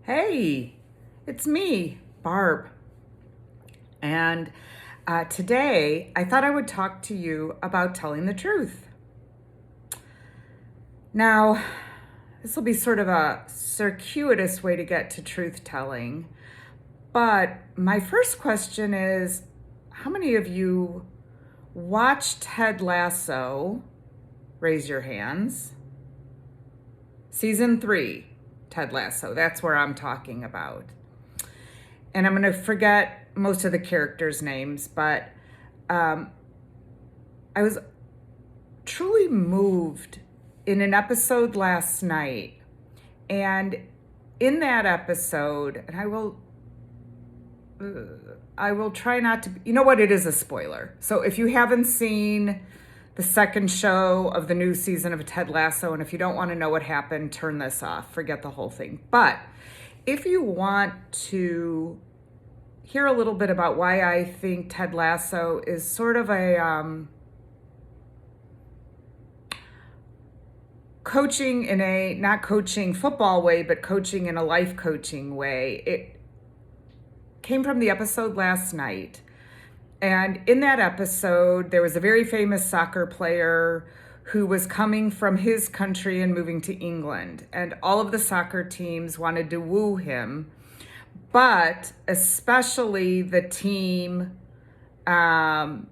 Hey, it's me, Barb. And today I thought I would talk to you about telling the truth. Now, this will be sort of a circuitous way to get to truth telling. But my first question is, how many of you watched Ted Lasso? Raise your hands. Season 3, Ted Lasso. That's where I'm talking about. And I'm going to forget most of the characters' names, but I was truly moved in an episode last night. And in that episode, and I will try not to, you know what, it is a spoiler. So if you haven't seen the second show of the new season of Ted Lasso, and if you don't want to know what happened, turn this off, forget the whole thing. But if you want to hear a little bit about why I think Ted Lasso is sort of a coaching in a, not coaching football way, but coaching in a life coaching way, it came from the episode last night. And in that episode, there was a very famous soccer player who was coming from his country and moving to England. And all of the soccer teams wanted to woo him, but especially the team, the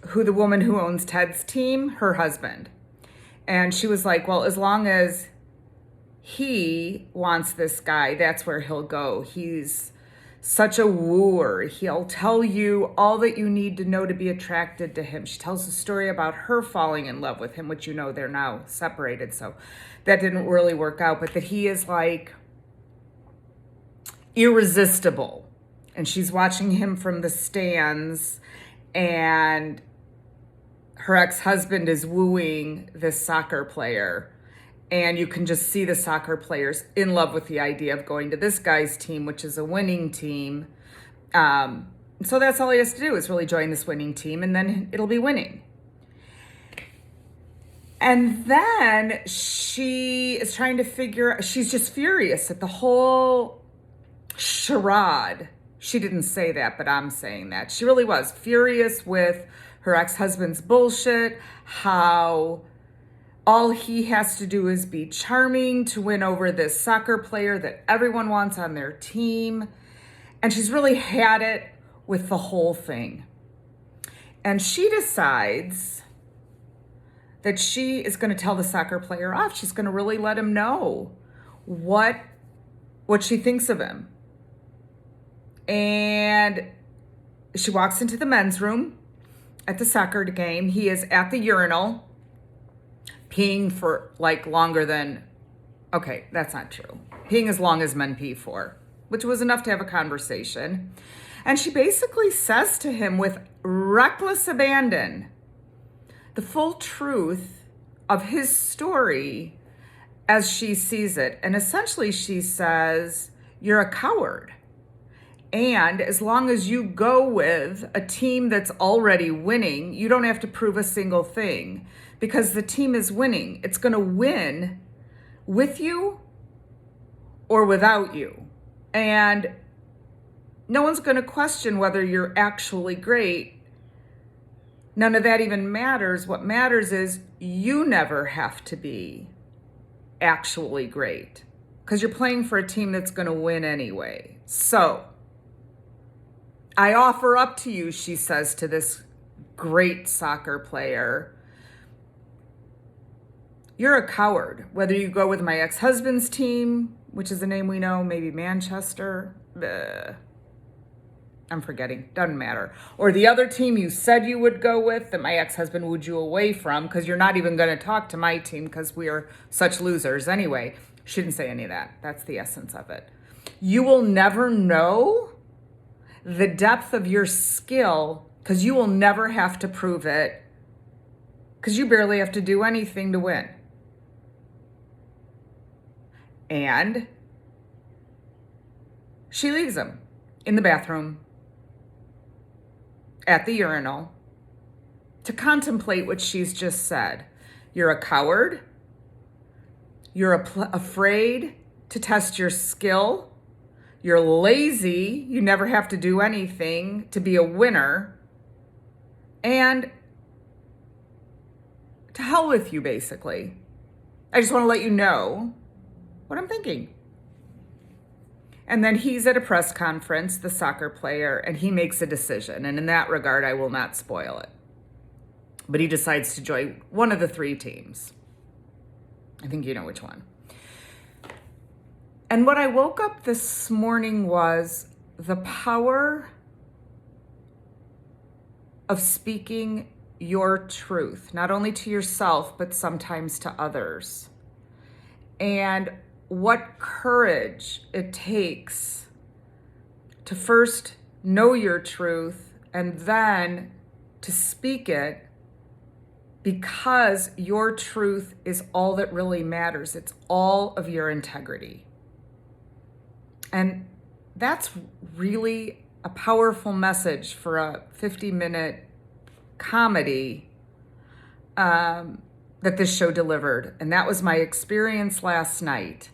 woman who owns Ted's team, her husband. And she was like, well, as long as he wants this guy, that's where he'll go. He's such a wooer. He'll tell you all that you need to know to be attracted to him. She tells a story about her falling in love with him, which, you know, they're now separated, so that didn't really work out, but that he is like irresistible. And she's watching him from the stands, and her ex-husband is wooing this soccer player. And you can just see the soccer players in love with the idea of going to this guy's team, which is a winning team. So that's all he has to do is really join this winning team, and then it'll be winning. And then she is trying to she's just furious at the whole charade. She didn't say that, but I'm saying that. She really was furious with her ex-husband's bullshit, how all he has to do is be charming to win over this soccer player that everyone wants on their team. And she's really had it with the whole thing. And she decides that she is going to tell the soccer player off. She's going to really let him know what she thinks of him. And she walks into the men's room at the soccer game. He is at the urinal, peeing for like longer than, okay, that's not true. Peeing as long as men pee for, which was enough to have a conversation. And she basically says to him with reckless abandon the full truth of his story as she sees it. And essentially she says, you're a coward. And as long as you go with a team that's already winning, you don't have to prove a single thing because the team is winning. It's going to win with you or without you. And no one's going to question whether you're actually great. None of that even matters. What matters is you never have to be actually great because you're playing for a team that's going to win anyway. So I offer up to you, she says to this great soccer player, you're a coward. Whether you go with my ex-husband's team, which is a name we know, maybe Manchester, I'm forgetting, doesn't matter. Or the other team you said you would go with that my ex-husband wooed you away from because you're not even going to talk to my team because we are such losers. Anyway, she didn't say any of that. That's the essence of it. You will never know the depth of your skill because you will never have to prove it because you barely have to do anything to win. And she leaves him in the bathroom at the urinal to contemplate what she's just said. You're a coward. You're afraid to test your skill. You're lazy. You never have to do anything to be a winner. And to hell with you, basically. I just want to let you know what I'm thinking. And then he's at a press conference, the soccer player, and he makes a decision. And in that regard, I will not spoil it. But he decides to join one of the 3 teams. I think you know which one. And what I woke up this morning was the power of speaking your truth, not only to yourself, but sometimes to others. And what courage it takes to first know your truth and then to speak it, because your truth is all that really matters. It's all of your integrity. And that's really a powerful message for a 50-minute comedy that this show delivered. And that was my experience last night.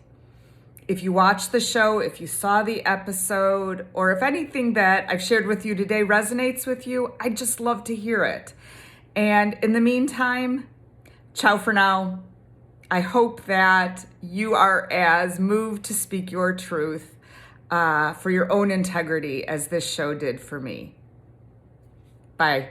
If you watched the show, if you saw the episode, or if anything that I've shared with you today resonates with you, I'd just love to hear it. And in the meantime, ciao for now. I hope that you are as moved to speak your truth for your own integrity as this show did for me. Bye.